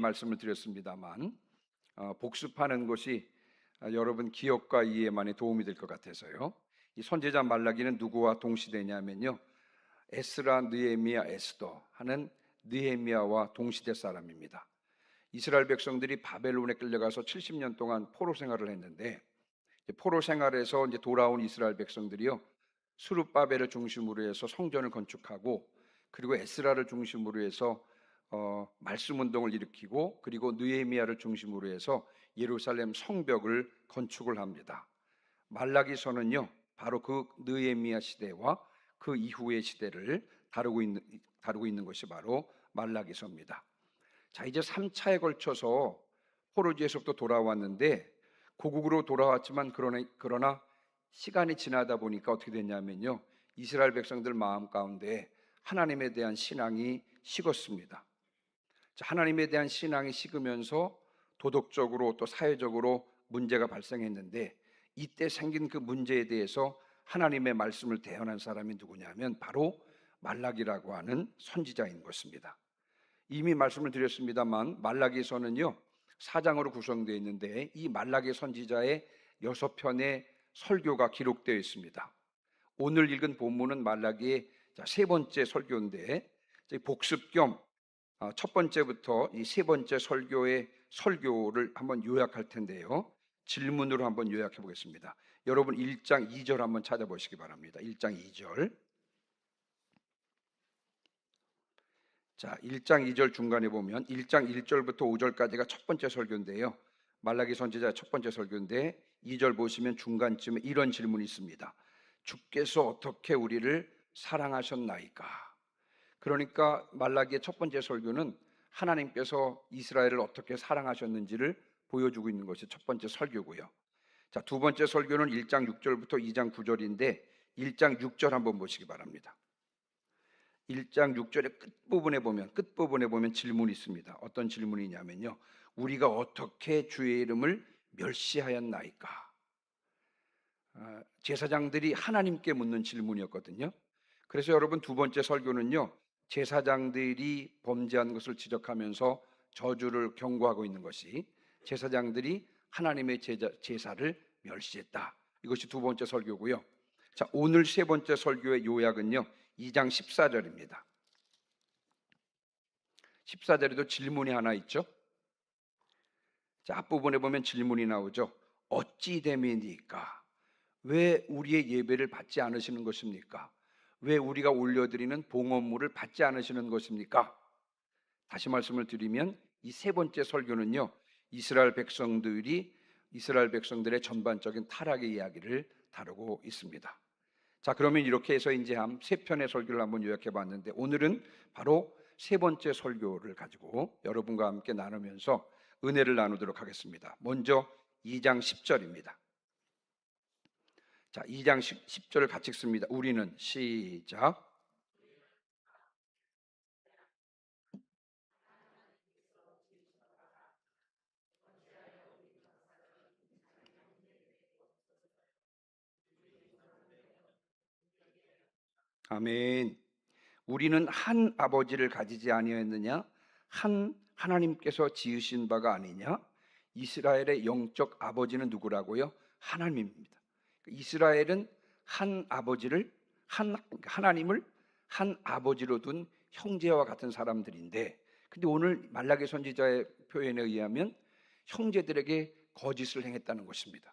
말씀을 드렸습니다만 복습하는 것이 여러분 기억과 이해에 많이 도움이 될 것 같아서요. 이 선지자 말라기는 누구와 동시대냐면요, 에스라, 느헤미야, 에스더 하는 느헤미야와 동시대 사람입니다. 이스라엘 백성들이 바벨론에 끌려가서 70년 동안 포로 생활을 했는데, 포로 생활에서 이제 돌아온 이스라엘 백성들이요, 수룹바벨을 중심으로 해서 성전을 건축하고, 그리고 에스라를 중심으로 해서 말씀 운동을 일으키고, 그리고 느헤미야를 중심으로 해서 예루살렘 성벽을 건축을 합니다. 말라기서는요, 바로 그 느헤미야 시대와 그 이후의 시대를 다루고 있는 것이 바로 말라기서입니다. 자, 이제 3차에 걸쳐서 포로지에서부터 돌아왔는데, 고국으로 돌아왔지만 그러나 시간이 지나다 보니까 어떻게 됐냐면요, 이스라엘 백성들 마음 가운데 하나님에 대한 신앙이 식었습니다. 자, 하나님에 대한 신앙이 식으면서 도덕적으로 또 사회적으로 문제가 발생했는데, 이때 생긴 그 문제에 대해서 하나님의 말씀을 대언한 사람이 누구냐면 바로 말라기라고 하는 선지자인 것입니다. 이미 말씀을 드렸습니다만 말라기서는요 4장으로 구성되어 있는데, 이 말라기 선지자의 6편의 설교가 기록되어 있습니다. 오늘 읽은 본문은 말라기의 세 번째 설교인데, 복습 겸 첫 번째부터 이 세 번째 설교의 설교를 한번 요약할 텐데요, 질문으로 한번 요약해 보겠습니다. 여러분 1장 2절 한번 찾아보시기 바랍니다. 1장 2절. 자, 1장 2절 중간에 보면 1장 1절부터 5절까지가 첫 번째 설교인데요, 말라기 선지자의 첫 번째 설교인데, 2절 보시면 중간쯤에 이런 질문이 있습니다. 주께서 어떻게 우리를 사랑하셨나이까? 그러니까 말라기의 첫 번째 설교는 하나님께서 이스라엘을 어떻게 사랑하셨는지를 보여주고 있는 것이 첫 번째 설교고요. 자, 두 번째 설교는 1장 6절부터 2장 9절인데 1장 6절 한번 보시기 바랍니다. 1장 6절의 끝부분에 보면 질문이 있습니다. 어떤 질문이냐면요, 우리가 어떻게 주의 이름을 멸시하였나이까? 제사장들이 하나님께 묻는 질문이었거든요. 그래서 여러분 두 번째 설교는요, 제사장들이 범죄한 것을 지적하면서 저주를 경고하고 있는 것이, 제사장들이 하나님의 제사를 멸시했다, 이것이 두 번째 설교고요. 자, 오늘 세 번째 설교의 요약은요 2장 14절입니다. 14절에도 질문이 하나 있죠. 자, 앞부분에 보면 질문이 나오죠. 어찌 됨이니까? 왜 우리의 예배를 받지 않으시는 것입니까? 왜 우리가 올려드리는 봉헌물을 받지 않으시는 것입니까? 다시 말씀을 드리면 이 세 번째 설교는요, 이스라엘 백성들의 전반적인 타락의 이야기를 다루고 있습니다. 자, 그러면 이렇게 해서 이제 세 편의 설교를 한번 요약해 봤는데, 오늘은 바로 세 번째 설교를 가지고 여러분과 함께 나누면서 은혜를 나누도록 하겠습니다. 먼저 2장 10절입니다. 자, 2장 10절을 같이 읽습니다. 우리는 시작. 아멘. 우리는 한 아버지를 가지지 아니하였느냐? 한 하나님께서 지으신 바가 아니냐? 이스라엘의 영적 아버지는 누구라고요? 하나님입니다. 이스라엘은 하나님을 한 아버지로 둔 형제와 같은 사람들인데, 근데 오늘 말라기 선지자의 표현에 의하면 형제들에게 거짓을 행했다는 것입니다.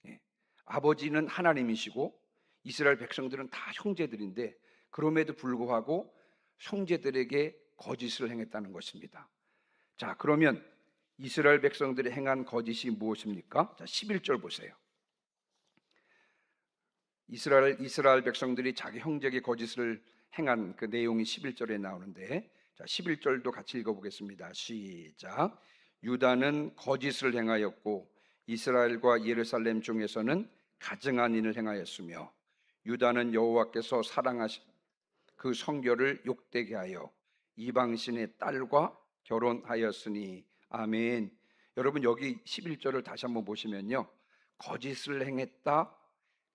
예. 아버지는 하나님이시고 이스라엘 백성들은 다 형제들인데, 그럼에도 불구하고 형제들에게 거짓을 행했다는 것입니다. 자, 그러면 이스라엘 백성들이 행한 거짓이 무엇입니까? 자, 11절 보세요. 이스라엘 백성들이 자기 형제에게 거짓을 행한 그 내용이 11절에 나오는데, 자, 11절도 같이 읽어보겠습니다. 시작. 유다는 거짓을 행하였고 이스라엘과 예루살렘 중에서는 가증한 일을 행하였으며, 유다는 여호와께서 사랑하신 그 성결을 욕되게 하여 이방신의 딸과 결혼하였으니. 아멘. 여러분 여기 11절을 다시 한번 보시면요, 거짓을 행했다,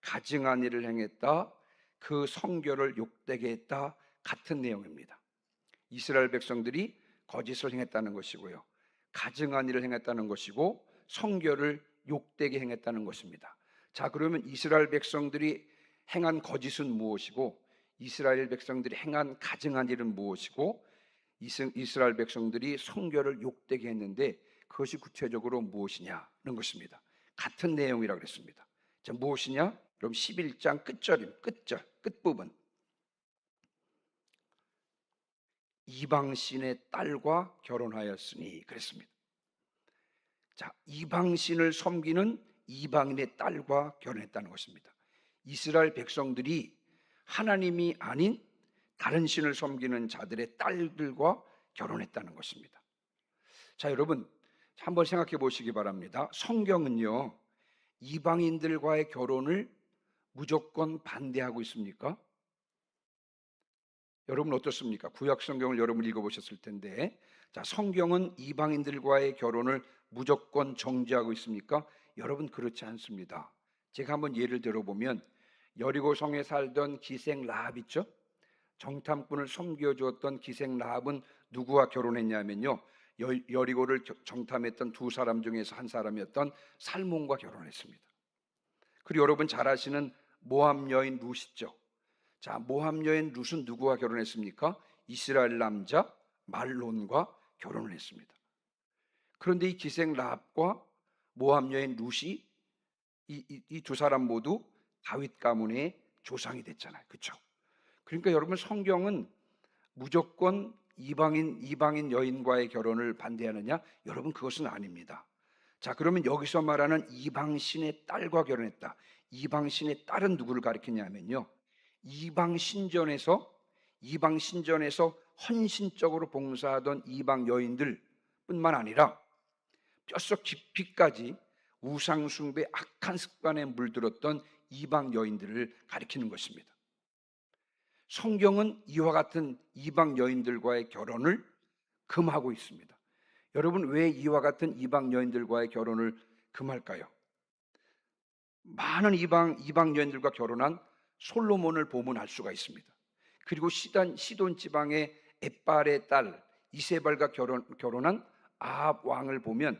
가증한 일을 행했다, 그 성결을 욕되게 했다, 같은 내용입니다. 이스라엘 백성들이 거짓을 행했다는 것이고요. 가증한 일을 행했다는 것이고 성결을 욕되게 행했다는 것입니다. 자, 그러면 이스라엘 백성들이 행한 거짓은 무엇이고 이스라엘 백성들이 행한 가증한 일은 무엇이고 이스라엘 백성들이 성결을 욕되게 했는데 그것이 구체적으로 무엇이냐는 것입니다. 같은 내용이라고 그랬습니다. 자, 무엇이냐? 그럼 11장 끝부분. 이방신의 딸과 결혼하였으니 그랬습니다. 자, 이방신을 섬기는 이방인의 딸과 결혼했다는 것입니다. 이스라엘 백성들이 하나님이 아닌 다른 신을 섬기는 자들의 딸들과 결혼했다는 것입니다. 자, 여러분 한번 생각해 보시기 바랍니다. 성경은요, 이방인들과의 결혼을 무조건 반대하고 있습니까? 여러분 어떻습니까? 구약 성경을 여러분 읽어보셨을 텐데, 자, 성경은 이방인들과의 결혼을 무조건 정죄하고 있습니까? 여러분 그렇지 않습니다. 제가 한번 예를 들어보면 여리고성에 살던 기생 라합 있죠? 정탐꾼을 섬겨주었던 기생 라합은 누구와 결혼했냐면요, 여리고를 정탐했던 두 사람 중에서 한 사람이었던 살몬과 결혼했습니다. 그리고 여러분 잘 아시는 모압 여인 룻 있죠? 자, 모압 여인 룻은 누구와 결혼했습니까? 이스라엘 남자 말론과 결혼을 했습니다. 그런데 이 기생 라합과 모압 여인 룻이 이 두 사람 모두 다윗 가문의 조상이 됐잖아요. 그렇죠? 그러니까 여러분 성경은 무조건 이방인 여인과의 결혼을 반대하느냐? 여러분 그것은 아닙니다. 자, 그러면 여기서 말하는 이방신의 딸과 결혼했다. 이방신의 딸은 누구를 가리키냐면요, 이방 신전에서 헌신적으로 봉사하던 이방 여인들 뿐만 아니라 뼛속 깊이까지 우상숭배 악한 습관에 물들었던 이방 여인들을 가리키는 것입니다. 성경은 이와 같은 이방 여인들과의 결혼을 금하고 있습니다. 여러분 왜 이와 같은 이방 여인들과의 결혼을 금할까요? 많은 이방 여인들과 결혼한 솔로몬을 보면 알 수가 있습니다. 그리고 시돈 지방의 엣발의 딸 이세벨과 결혼한 아합 왕을 보면,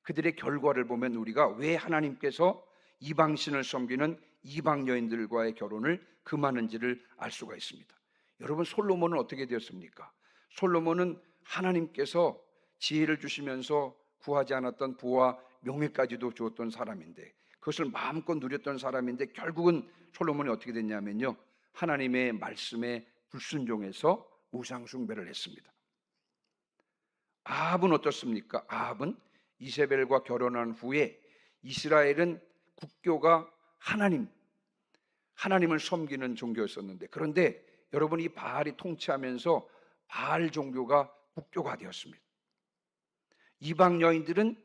그들의 결과를 보면 우리가 왜 하나님께서 이방신을 섬기는 이방 여인들과의 결혼을 금하는지를 알 수가 있습니다. 여러분 솔로몬은 어떻게 되었습니까? 솔로몬은 하나님께서 지혜를 주시면서 구하지 않았던 부와 명예까지도 주었던 사람인데, 그것을 마음껏 누렸던 사람인데 결국은 솔로몬이 어떻게 됐냐면요, 하나님의 말씀에 불순종해서 우상 숭배를 했습니다. 아합은 어떻습니까? 아합은 이세벨과 결혼한 후에 이스라엘은 국교가 하나님을 섬기는 종교였었는데, 그런데 여러분 이 바알이 통치하면서 바알 종교가 국교가 되었습니다. 이방 여인들은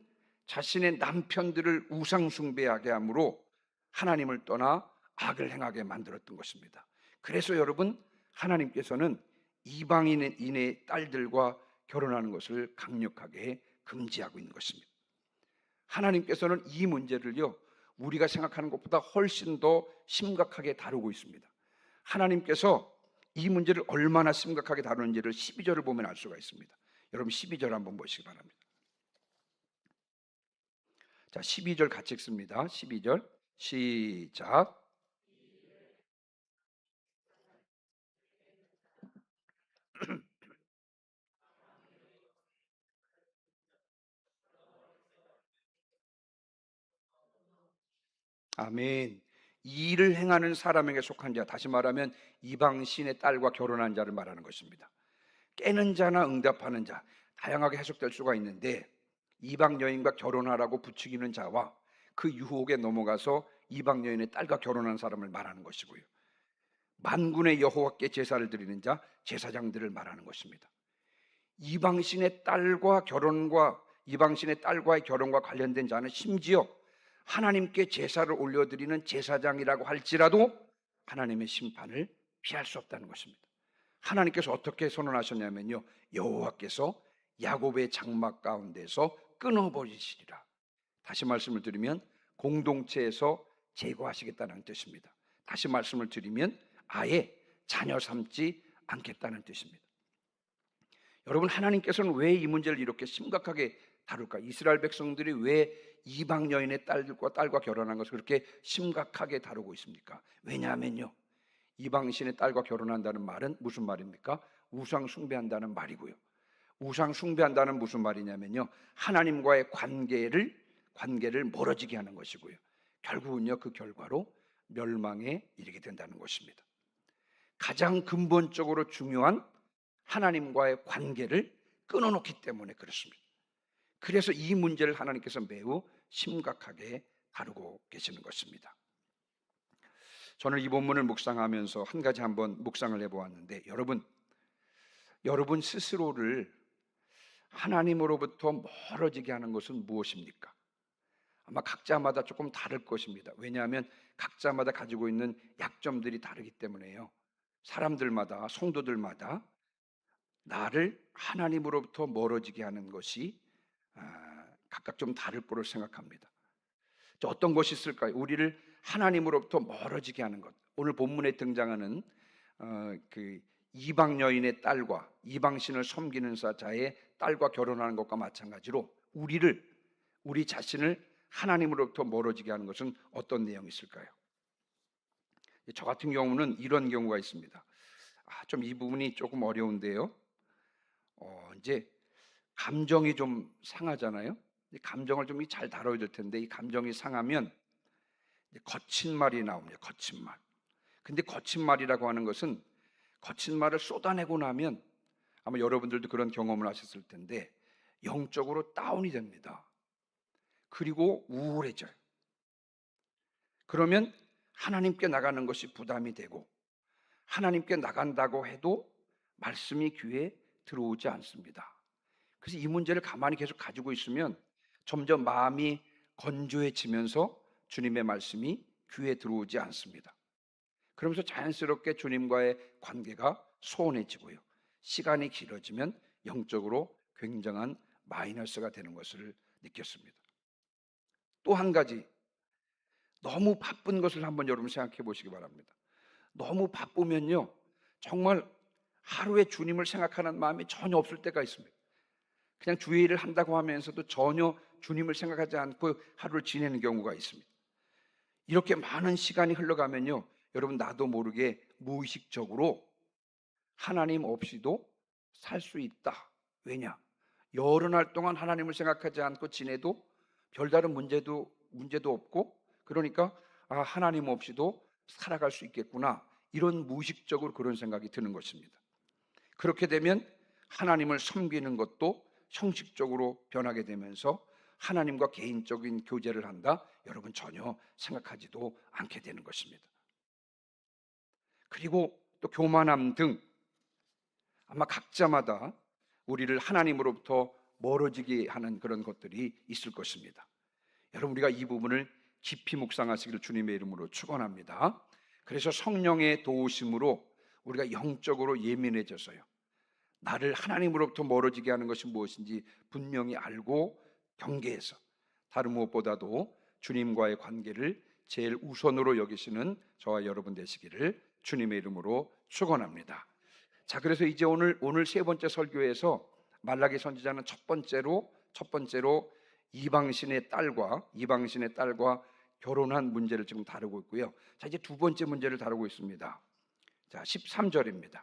자신의 남편들을 우상 숭배하게 함으로 하나님을 떠나 악을 행하게 만들었던 것입니다. 그래서 여러분 하나님께서는 이방인의 딸들과 결혼하는 것을 강력하게 금지하고 있는 것입니다. 하나님께서는 이 문제를요, 우리가 생각하는 것보다 훨씬 더 심각하게 다루고 있습니다. 하나님께서 이 문제를 얼마나 심각하게 다루는지를 12절을 보면 알 수가 있습니다. 여러분 12절 한번 보시기 바랍니다. 자, 12절 같이 읽습니다. 12절 시작. 아멘. 이 일을 행하는 사람에게 속한 자, 다시 말하면 이방신의 딸과 결혼한 자를 말하는 것입니다. 깨는 자나 응답하는 자, 다양하게 해석될 수가 있는데, 이방 여인과 결혼하라고 부추기는 자와 그 유혹에 넘어가서 이방 여인의 딸과 결혼한 사람을 말하는 것이고요, 만군의 여호와께 제사를 드리는 자, 제사장들을 말하는 것입니다. 이방신의 딸과의 결혼과 관련된 자는 심지어 하나님께 제사를 올려드리는 제사장이라고 할지라도 하나님의 심판을 피할 수 없다는 것입니다. 하나님께서 어떻게 선언하셨냐면요, 여호와께서 야곱의 장막 가운데서 끊어버리시리라. 다시 말씀을 드리면 공동체에서 제거하시겠다는 뜻입니다. 다시 말씀을 드리면 아예 자녀 삼지 않겠다는 뜻입니다. 여러분, 하나님께서는 왜 이 문제를 이렇게 심각하게 다룰까? 이스라엘 백성들이 왜 이방 여인의 딸과 결혼한 것을 그렇게 심각하게 다루고 있습니까? 왜냐하면요, 이방 신의 딸과 결혼한다는 말은 무슨 말입니까? 우상 숭배한다는 말이고요. 우상 숭배한다는 무슨 말이냐면요, 하나님과의 관계를 멀어지게 하는 것이고요. 결국은요, 그 결과로 멸망에 이르게 된다는 것입니다. 가장 근본적으로 중요한 하나님과의 관계를 끊어놓기 때문에 그렇습니다. 그래서 이 문제를 하나님께서 매우 심각하게 다루고 계시는 것입니다. 저는 이 본문을 묵상하면서 한 가지 한번 묵상을 해보았는데, 여러분 스스로를 하나님으로부터 멀어지게 하는 것은 무엇입니까? 아마 각자마다 조금 다를 것입니다. 왜냐하면 각자마다 가지고 있는 약점들이 다르기 때문에요. 사람들마다, 성도들마다 나를 하나님으로부터 멀어지게 하는 것이 각각 좀 다를 거로 생각합니다. 어떤 것이 있을까요? 우리를 하나님으로부터 멀어지게 하는 것. 오늘 본문에 등장하는 그 이방 여인의 딸과 이방신을 섬기는 자의 딸과 결혼하는 것과 마찬가지로 우리 자신을 하나님으로부터 멀어지게 하는 것은 어떤 내용이 있을까요? 저 같은 경우는 이런 경우가 있습니다. 좀 이 부분이 조금 어려운데요. 이제 감정이 좀 상하잖아요. 감정을 좀 잘 다뤄야 될 텐데, 이 감정이 상하면 거친 말이 나옵니다. 거친 말. 근데 거친 말이라고 하는 것은 거친 말을 쏟아내고 나면 아마 여러분들도 그런 경험을 하셨을 텐데 영적으로 다운이 됩니다. 그리고 우울해져요. 그러면 하나님께 나가는 것이 부담이 되고, 하나님께 나간다고 해도 말씀이 귀에 들어오지 않습니다. 그래서 이 문제를 가만히 계속 가지고 있으면 점점 마음이 건조해지면서 주님의 말씀이 귀에 들어오지 않습니다. 그러면서 자연스럽게 주님과의 관계가 소원해지고요, 시간이 길어지면 영적으로 굉장한 마이너스가 되는 것을 느꼈습니다. 또 한 가지, 너무 바쁜 것을 한번 여러분 생각해 보시기 바랍니다. 너무 바쁘면요, 정말 하루에 주님을 생각하는 마음이 전혀 없을 때가 있습니다. 그냥 주일을 한다고 하면서도 전혀 주님을 생각하지 않고 하루를 지내는 경우가 있습니다. 이렇게 많은 시간이 흘러가면요, 여러분 나도 모르게 무의식적으로 하나님 없이도 살 수 있다. 왜냐? 여러 날 동안 하나님을 생각하지 않고 지내도 별다른 문제도 없고, 그러니까 하나님 없이도 살아갈 수 있겠구나, 이런 무의식적으로 그런 생각이 드는 것입니다. 그렇게 되면 하나님을 섬기는 것도 형식적으로 변하게 되면서 하나님과 개인적인 교제를 한다, 여러분 전혀 생각하지도 않게 되는 것입니다. 그리고 또 교만함 등 아마 각자마다 우리를 하나님으로부터 멀어지게 하는 그런 것들이 있을 것입니다. 여러분, 우리가 이 부분을 깊이 묵상하시기를 주님의 이름으로 축원합니다. 그래서 성령의 도우심으로 우리가 영적으로 예민해져서요, 나를 하나님으로부터 멀어지게 하는 것이 무엇인지 분명히 알고 경계해서 다른 무엇보다도 주님과의 관계를 제일 우선으로 여기시는 저와 여러분 되시기를 주님의 이름으로 축원합니다. 자, 그래서 이제 오늘 세 번째 설교에서 말라기 선지자는 첫 번째로 이방신의 딸과 결혼한 문제를 지금 다루고 있고요. 자, 이제 두 번째 문제를 다루고 있습니다. 자, 13절입니다.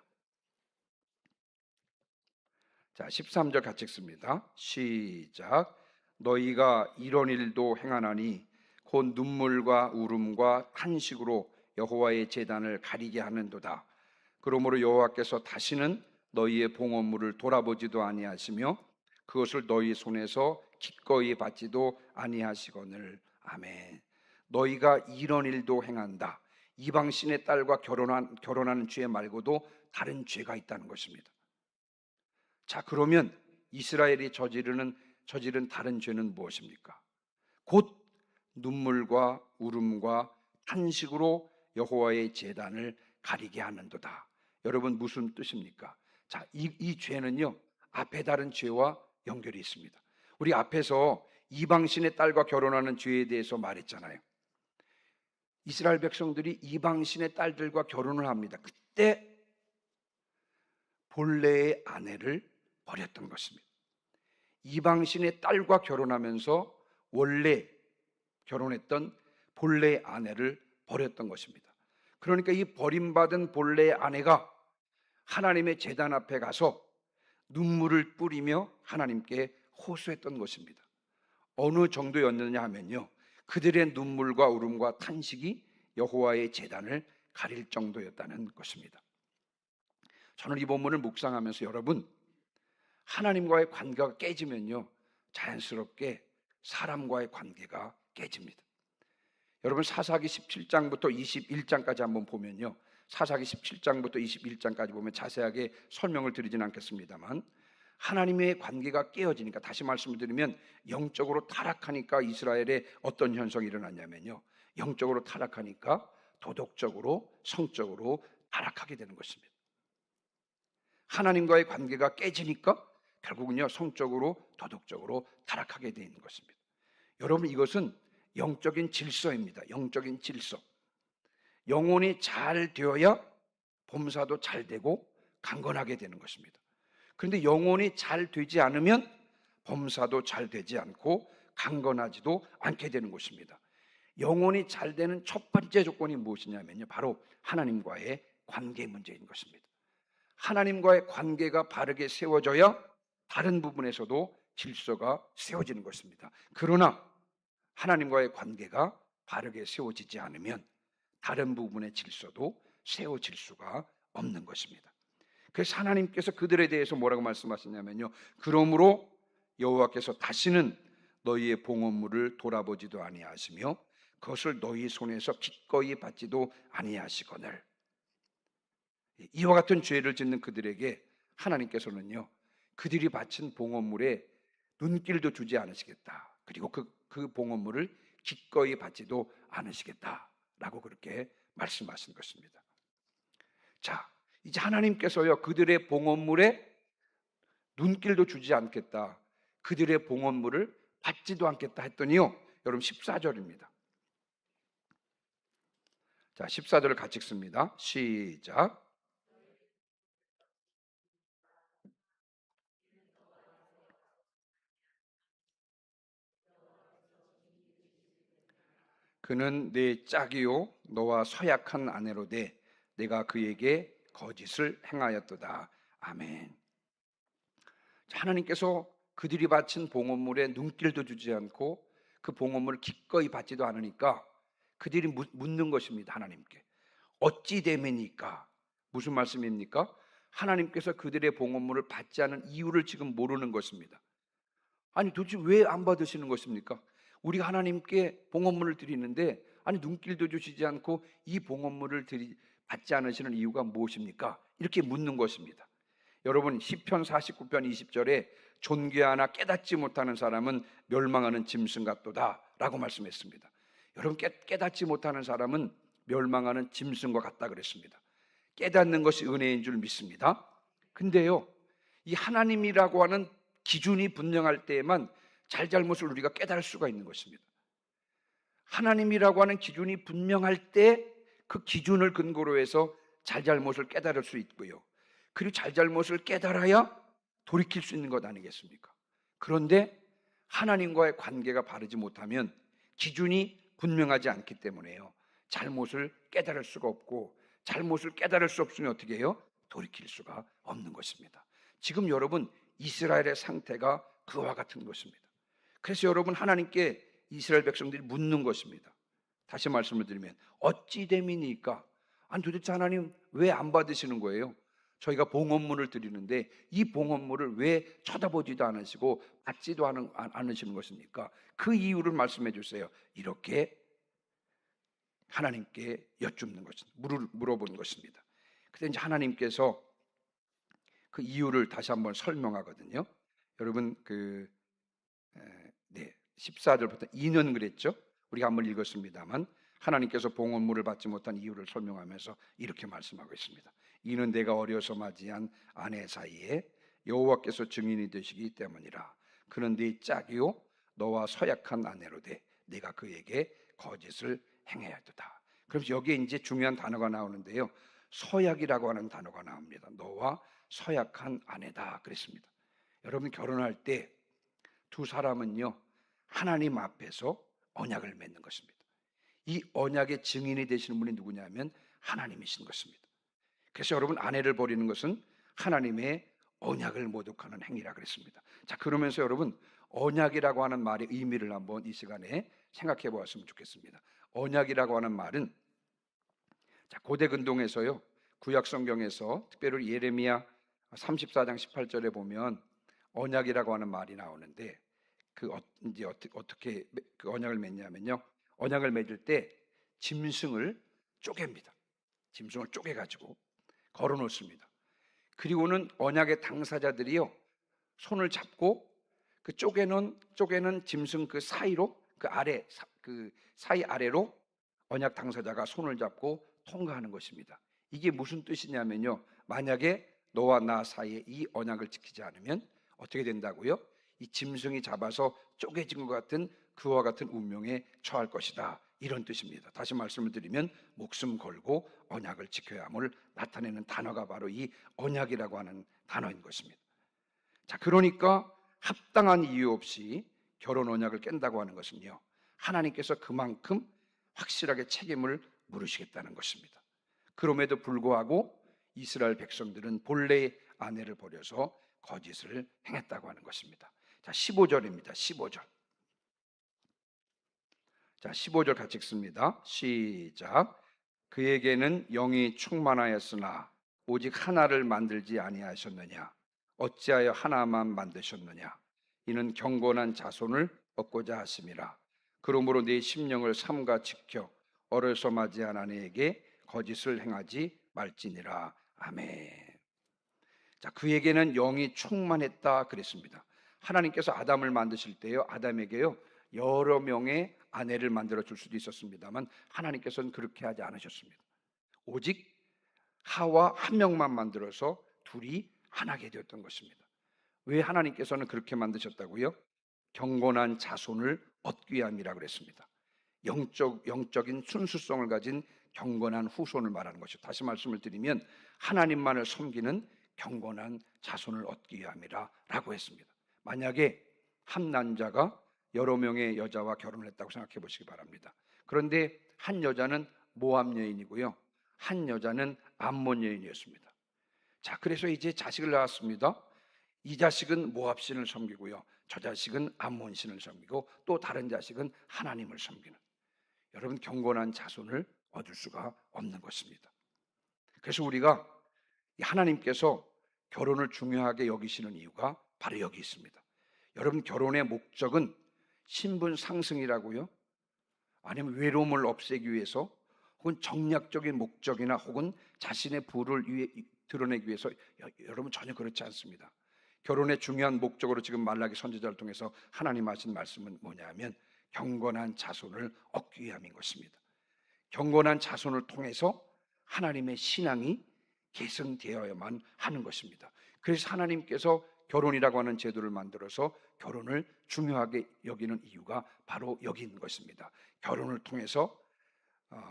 자, 13절 같이 읽습니다. 시작. 너희가 이런 일도 행하나니 곧 눈물과 울음과 탄식으로 여호와의 제단을 가리게 하는도다. 그러므로 여호와께서 다시는 너희의 봉헌물을 돌아보지도 아니하시며 그것을 너희 손에서 기꺼이 받지도 아니하시거늘. 아멘. 너희가 이런 일도 행한다. 이방신의 딸과 결혼하는 죄 말고도 다른 죄가 있다는 것입니다. 자, 그러면 이스라엘이 저지른 다른 죄는 무엇입니까? 곧 눈물과 울음과 탄식으로 여호와의 제단을 가리게 하는도다. 여러분, 무슨 뜻입니까? 자, 이 죄는요, 앞에 다른 죄와 연결이 있습니다. 우리 앞에서 이방신의 딸과 결혼하는 죄에 대해서 말했잖아요. 이스라엘 백성들이 이방신의 딸들과 결혼을 합니다. 그때 본래의 아내를 버렸던 것입니다. 이방신의 딸과 결혼하면서 원래 결혼했던 본래의 아내를 버렸던 것입니다. 그러니까 이 버림받은 본래의 아내가 하나님의 제단 앞에 가서 눈물을 뿌리며 하나님께 호소했던 것입니다. 어느 정도였느냐 하면요, 그들의 눈물과 울음과 탄식이 여호와의 제단을 가릴 정도였다는 것입니다. 저는 이 본문을 묵상하면서 여러분, 하나님과의 관계가 깨지면요, 자연스럽게 사람과의 관계가 깨집니다. 여러분, 사사기 17장부터 21장까지 한번 보면요, 사사기 17장부터 21장까지 보면 자세하게 설명을 드리진 않겠습니다만, 하나님의 관계가 깨어지니까, 다시 말씀을 드리면 영적으로 타락하니까 이스라엘에 어떤 현상이 일어났냐면요, 영적으로 타락하니까 도덕적으로, 성적으로 타락하게 되는 것입니다. 하나님과의 관계가 깨지니까 결국은요, 성적으로, 도덕적으로 타락하게 되는 것입니다. 여러분, 이것은 영적인 질서입니다. 영적인 질서. 영혼이 잘 되어야 범사도 잘 되고 강건하게 되는 것입니다. 그런데 영혼이 잘 되지 않으면 범사도 잘 되지 않고 강건하지도 않게 되는 것입니다. 영혼이 잘 되는 첫 번째 조건이 무엇이냐면요, 바로 하나님과의 관계 문제인 것입니다. 하나님과의 관계가 바르게 세워져야 다른 부분에서도 질서가 세워지는 것입니다. 그러나 하나님과의 관계가 바르게 세워지지 않으면 다른 부분의 질서도 세워질 수가 없는 것입니다. 그래서 하나님께서 그들에 대해서 뭐라고 말씀하시냐면요, 그러므로 여호와께서 다시는 너희의 봉헌물을 돌아보지도 아니하시며 그것을 너희 손에서 기꺼이 받지도 아니하시거늘. 이와 같은 죄를 짓는 그들에게 하나님께서는요, 그들이 바친 봉헌물에 눈길도 주지 않으시겠다. 그리고 그 봉헌물을 기꺼이 받지도 않으시겠다라고 그렇게 말씀하신 것입니다. 자, 이제 하나님께서요, 그들의 봉헌물에 눈길도 주지 않겠다, 그들의 봉헌물을 받지도 않겠다 했더니요, 여러분 14절입니다. 자, 14절을 같이 읽습니다. 시작. 그는 내 짝이요 너와 서약한 아내로 돼 내가 그에게 거짓을 행하였도다. 아멘. 하나님께서 그들이 바친 봉헌물에 눈길도 주지 않고 그 봉헌물을 기꺼이 받지도 않으니까 그들이 묻는 것입니다. 하나님께 어찌 됨이니까? 무슨 말씀입니까? 하나님께서 그들의 봉헌물을 받지 않은 이유를 지금 모르는 것입니다. 아니 도대체 왜 안 받으시는 것입니까? 우리가 하나님께 봉헌물을 드리는데 아니 눈길도 주시지 않고 이 봉헌물을 받지 않으시는 이유가 무엇입니까? 이렇게 묻는 것입니다. 여러분, 시편 49편 20절에 존귀하나 깨닫지 못하는 사람은 멸망하는 짐승 같도다 라고 말씀했습니다. 여러분, 깨닫지 못하는 사람은 멸망하는 짐승과 같다 그랬습니다. 깨닫는 것이 은혜인 줄 믿습니다. 근데요, 이 하나님이라고 하는 기준이 분명할 때에만 잘잘못을 우리가 깨달을 수가 있는 것입니다. 하나님이라고 하는 기준이 분명할 때 그 기준을 근거로 해서 잘잘못을 깨달을 수 있고요, 그리고 잘잘못을 깨달아야 돌이킬 수 있는 것 아니겠습니까? 그런데 하나님과의 관계가 바르지 못하면 기준이 분명하지 않기 때문에요, 잘못을 깨달을 수가 없고, 잘못을 깨달을 수 없으면 어떻게 해요? 돌이킬 수가 없는 것입니다. 지금 여러분, 이스라엘의 상태가 그와 같은 것입니다. 그래서 여러분, 하나님께 이스라엘 백성들이 묻는 것입니다. 다시 말씀을 드리면 어찌 됨이니까? 아니 도대체 하나님 왜 안 받으시는 거예요? 저희가 봉헌물을 드리는데 이 봉헌물을 왜 쳐다보지도 않으시고 받지도 않으시는 것입니까? 그 이유를 말씀해 주세요. 이렇게 하나님께 여쭙는 것입니다. 물어보는 것입니다. 그때 이제 하나님께서 그 이유를 다시 한번 설명하거든요. 여러분 14절부터 2년 그랬죠? 우리가 한번 읽었습니다만 하나님께서 봉헌물을 받지 못한 이유를 설명하면서 이렇게 말씀하고 있습니다. 이는 내가 어려서 맞이한 아내 사이에 여호와께서 증인이 되시기 때문이라. 그는 네 짝이요 너와 서약한 아내로 돼 네가 그에게 거짓을 행해야도다. 그래서 여기에 이제 중요한 단어가 나오는데요, 서약이라고 하는 단어가 나옵니다. 너와 서약한 아내다 그랬습니다. 여러분 결혼할 때 두 사람은요 하나님 앞에서 언약을 맺는 것입니다. 이 언약의 증인이 되시는 분이 누구냐면 하나님이신 것입니다. 그래서 여러분 아내를 버리는 것은 하나님의 언약을 모독하는 행위라 그랬습니다. 자, 그러면서 여러분 언약이라고 하는 말의 의미를 한번 이 시간에 생각해 보았으면 좋겠습니다. 언약이라고 하는 말은 자, 고대 근동에서요 구약 성경에서 특별히 예레미야 34장 18절에 보면 언약이라고 하는 말이 나오는데 이제 어떻게 그 언약을 맺냐면요. 언약을 맺을 때 짐승을 쪼갭니다. 짐승을 쪼개가지고 걸어 놓습니다. 그리고는 언약의 당사자들이요 손을 잡고 그 쪼개는 짐승 그 사이로 그 사이 아래로 언약 당사자가 손을 잡고 통과하는 것입니다. 이게 무슨 뜻이냐면요. 만약에 너와 나 사이에 이 언약을 지키지 않으면 어떻게 된다고요? 이 짐승이 잡아서 쪼개진 것 같은 그와 같은 운명에 처할 것이다. 이런 뜻입니다. 다시 말씀을 드리면 목숨 걸고 언약을 지켜야 함을 나타내는 단어가 바로 이 언약이라고 하는 단어인 것입니다. 자, 그러니까 합당한 이유 없이 결혼 언약을 깬다고 하는 것은요. 하나님께서 그만큼 확실하게 책임을 물으시겠다는 것입니다. 그럼에도 불구하고 이스라엘 백성들은 본래의 아내를 버려서 거짓을 행했다고 하는 것입니다. 자, 15절입니다. 15절. 자, 15절 같이 읽습니다. 시작. 그에게는 영이 충만하였으나 오직 하나를 만들지 아니하셨느냐? 어찌하여 하나만 만드셨느냐? 이는 경건한 자손을 얻고자 하심이라. 그러므로 네 심령을 삼가 지켜 어려서 맞이한 아내에게 거짓을 행하지 말지니라. 아멘. 자, 그에게는 영이 충만했다 그랬습니다. 하나님께서 아담을 만드실 때요, 아담에게요 여러 명의 아내를 만들어 줄 수도 있었습니다만 하나님께서는 그렇게 하지 않으셨습니다. 오직 하와 한 명만 만들어서 둘이 하나게 되었던 것입니다. 왜 하나님께서는 그렇게 만드셨다고요? 경건한 자손을 얻기 위함이라 그랬습니다. 영적인 순수성을 가진 경건한 후손을 말하는 것이죠. 다시 말씀을 드리면 하나님만을 섬기는 경건한 자손을 얻기 위함이라 라고 했습니다. 만약에 한 남자가 여러 명의 여자와 결혼을 했다고 생각해 보시기 바랍니다. 그런데 한 여자는 모압 여인이고요, 한 여자는 암몬 여인이었습니다. 자, 그래서 이제 자식을 낳았습니다. 이 자식은 모압 신을 섬기고요, 저 자식은 암몬 신을 섬기고 또 다른 자식은 하나님을 섬기는, 여러분 경건한 자손을 얻을 수가 없는 것입니다. 그래서 우리가 하나님께서 결혼을 중요하게 여기시는 이유가 바로 여기 있습니다. 여러분 결혼의 목적은 신분 상승이라고요? 아니면 외로움을 없애기 위해서, 혹은 정략적인 목적이나 혹은 자신의 부를 드러내기 위해서, 여러분 전혀 그렇지 않습니다. 결혼의 중요한 목적으로 지금 말라기 선지자를 통해서 하나님 하신 말씀은 뭐냐면 경건한 자손을 얻기 위함인 것입니다. 경건한 자손을 통해서 하나님의 신앙이 계승되어야만 하는 것입니다. 그래서 하나님께서 결혼이라고 하는 제도를 만들어서 결혼을 중요하게 여기는 이유가 바로 여기 있는 것입니다. 결혼을 통해서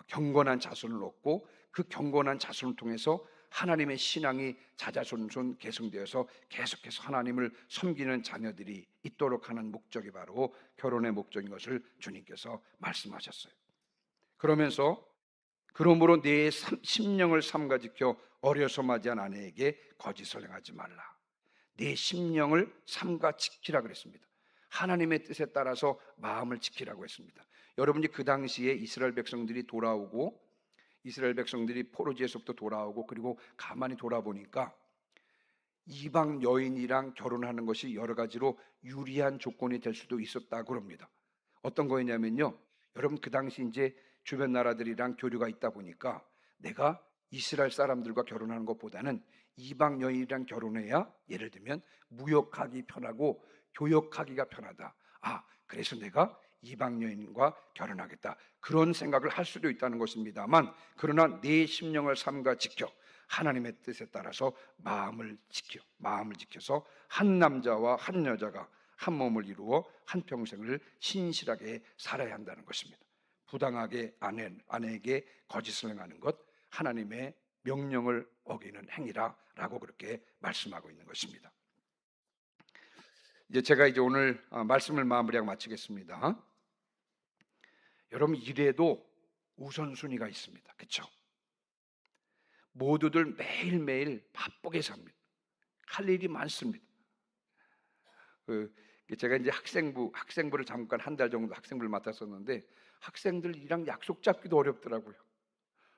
경건한 자손을 얻고 그 경건한 자손을 통해서 하나님의 신앙이 자자손손 계승되어서 계속해서 하나님을 섬기는 자녀들이 있도록 하는 목적이 바로 결혼의 목적인 것을 주님께서 말씀하셨어요. 그러면서 그러므로 내 심령을 삼가 지켜 어려서 맞이한 아내에게 거짓을 행하지 말라. 내 심령을 삼가 지키라 그랬습니다. 하나님의 뜻에 따라서 마음을 지키라고 했습니다. 여러분이 그 당시에 이스라엘 백성들이 돌아오고, 이스라엘 백성들이 포로지에서부터 돌아오고 그리고 가만히 돌아보니까 이방 여인이랑 결혼하는 것이 여러 가지로 유리한 조건이 될 수도 있었다고 합니다. 어떤 거였냐면요, 여러분 그 당시 이제 주변 나라들이랑 교류가 있다 보니까 내가 이스라엘 사람들과 결혼하는 것보다는 이방 여인이랑 결혼해야 예를 들면 무역하기 편하고 교역하기가 편하다. 그래서 내가 이방 여인과 결혼하겠다, 그런 생각을 할 수도 있다는 것입니다만, 그러나 내 심령을 삼가 지켜 하나님의 뜻에 따라서 마음을 지켜서 한 남자와 한 여자가 한 몸을 이루어 한 평생을 신실하게 살아야 한다는 것입니다. 부당하게 아내에게 거짓을 행하는 것, 하나님의 명령을 어기는 행위라라고 그렇게 말씀하고 있는 것입니다. 제가 오늘 말씀을 마무리하고 마치겠습니다. 여러분, 일에도 우선순위가 있습니다. 그렇죠? 모두들 매일매일 바쁘게 삽니다. 할 일이 많습니다. 제가 이제 학생부를 잠깐 한 달 정도 학생부를 맡았었는데 학생들이랑 약속 잡기도 어렵더라고요.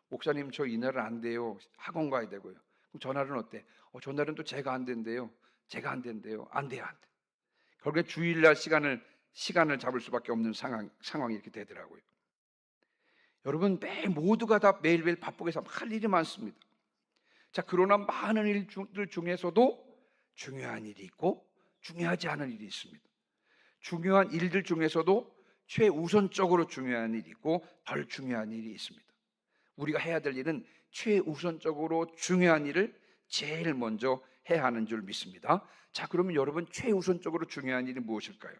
목사님, 저 이날은 안 돼요. 학원 가야 되고요. 그럼 전날은 어때? 전날은 또 제가 안 된대요. 제가 안 된대요. 안 돼요, 안 돼. 결국에 주일날 시간을 잡을 수밖에 없는 상황이 이렇게 되더라고요. 여러분, 모두가 다 매일매일 바쁘게 할 일이 많습니다. 자, 그러나 많은 일들 중에서도 중요한 일이 있고 중요하지 않은 일이 있습니다. 중요한 일들 중에서도 최우선적으로 중요한 일이 있고 덜 중요한 일이 있습니다. 우리가 해야 될 일은 최우선적으로 중요한 일을 제일 먼저 해야 하는 줄 믿습니다. 자, 그러면 여러분, 최우선적으로 중요한 일이 무엇일까요?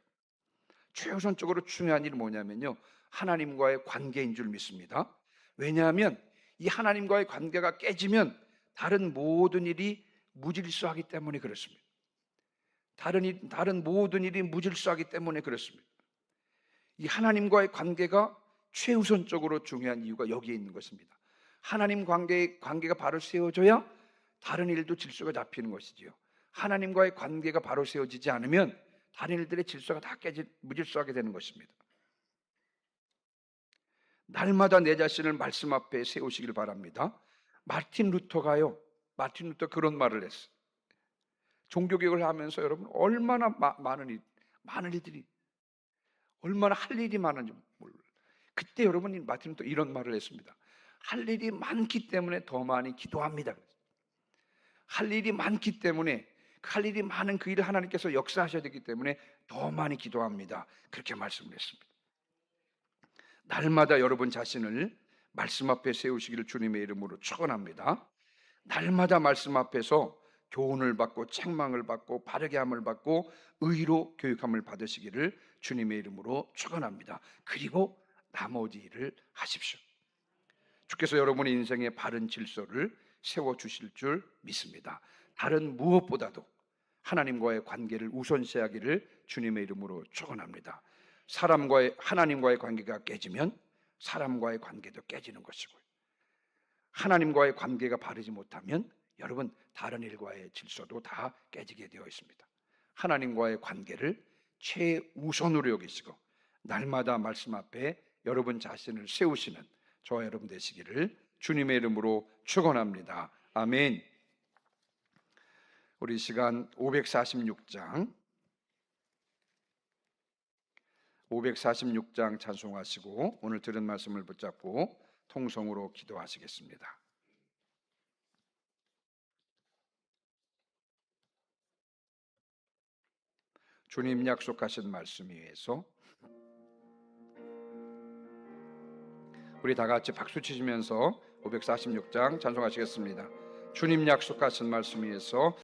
최우선적으로 중요한 일은 뭐냐면요, 하나님과의 관계인 줄 믿습니다. 왜냐하면 이 하나님과의 관계가 깨지면 다른 모든 일이 무질서하기 때문에 그렇습니다. 다른 모든 일이 무질서하기 때문에 그렇습니다. 이 하나님과의 관계가 최우선적으로 중요한 이유가 여기에 있는 것입니다. 하나님 관계가 바로 세워져야 다른 일도 질서가 잡히는 것이지요. 하나님과의 관계가 바로 세워지지 않으면 다른 일들의 질서가 다 무질서하게 되는 것입니다. 날마다 내 자신을 말씀 앞에 세우시길 바랍니다. 마틴 루터가 그런 말을 했어요. 종교개혁을 하면서 여러분, 얼마나 많은 일들이, 얼마나 할 일이 많은지 몰라요. 그때 여러분이 마틴 루터 이런 말을 했습니다. 할 일이 많기 때문에 더 많이 기도합니다. 할 일이 많기 때문에, 할 일이 많은 그 일을 하나님께서 역사하셔야 되기 때문에 더 많이 기도합니다. 그렇게 말씀을 했습니다. 날마다 여러분 자신을 말씀 앞에 세우시기를 주님의 이름으로 축원합니다. 날마다 말씀 앞에서 교훈을 받고 책망을 받고 바르게 함을 받고 의로 교육함을 받으시기를 주님의 이름으로 축원합니다. 그리고 나머지 일을 하십시오. 주께서 여러분의 인생의 바른 질서를 세워주실 줄 믿습니다. 다른 무엇보다도 하나님과의 관계를 우선시하기를 주님의 이름으로 축원합니다. 하나님과의 관계가 깨지면 사람과의 관계도 깨지는 것이고요. 하나님과의 관계가 바르지 못하면 여러분, 다른 일과의 질서도 다 깨지게 되어 있습니다. 하나님과의 관계를 최우선으로 여기시고 날마다 말씀 앞에 여러분 자신을 세우시는 저와 여러분 되시기를 주님의 이름으로 축원합니다. 아멘. 우리 시간 546장 찬송하시고 오늘 들은 말씀을 붙잡고 통성으로 기도하시겠습니다. 주님 약속하신 말씀 위에서 우리 다 같이 박수 치시면서 546장 찬송하시겠습니다. 주님 약속하신 말씀 위에서